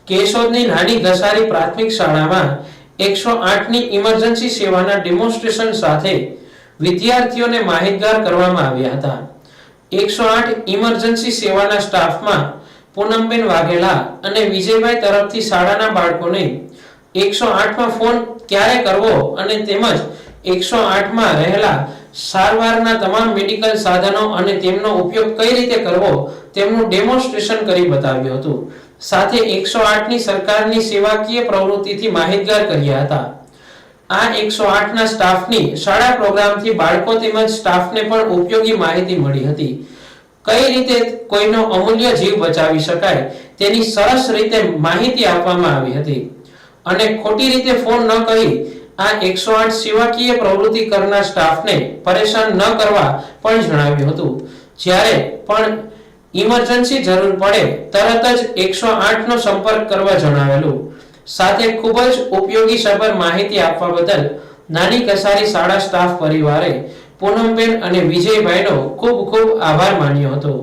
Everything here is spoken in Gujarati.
કેશોદની નાની ઘસારી પ્રાથમિક શાળામાં 108ની ઇમરજન્સી સેવાના ડેમોન્સ્ટ્રેશન સાથે વિદ્યાર્થીઓને માહિતગાર કરવામાં આવ્યા હતા। 108 ઇમરજન્સી સેવાના સ્ટાફમાં પૂનમબેન વાઘેલા અને વિજયભાઈ તરફથી શાળાના બાળકોને 108માં ફોન ક્યારે કરવો અને તેમજ 108માં રહેલા સારવારના તમામ મેડિકલ સાધનો અને તેમનો ઉપયોગ કઈ રીતે કરવો તેમનું ડેમોન્સ્ટ્રેશન કરી બતાવ્યું હતું। સાથે 108ની સરકારની સેવાકીય પ્રવૃત્તિથી માહિતગાર કર્યા હતા। આ 108ના સ્ટાફની શાળા પ્રોગ્રામથી બાળકો તેમજ સ્ટાફને પણ ઉપયોગી માહિતી મળી હતી। કઈ રીતે કોઈનો અમૂલ્ય જીવ બચાવી શકાય તેની સરસ રીતે માહિતી આપવામાં આવી હતી અને ખોટી રીતે ફોન ન કરી આ 108 સેવાકીય પ્રવૃત્તિ કરનાર સ્ટાફને પરેશાન ન કરવા પણ જણાવ્યું હતું। જ્યારે પણ ઇમરજન્સી જરૂર પડે તરત જ 108નો સંપર્ક કરવા જણાવેલું। સાથે ખૂબ જ ઉપયોગી સભર માહિતી આપવા બદલ નાની કસારી શાળા સ્ટાફ પરિવારે પૂનમબેન અને વિજયભાઈનો ખૂબ ખૂબ આભાર માન્યો હતો।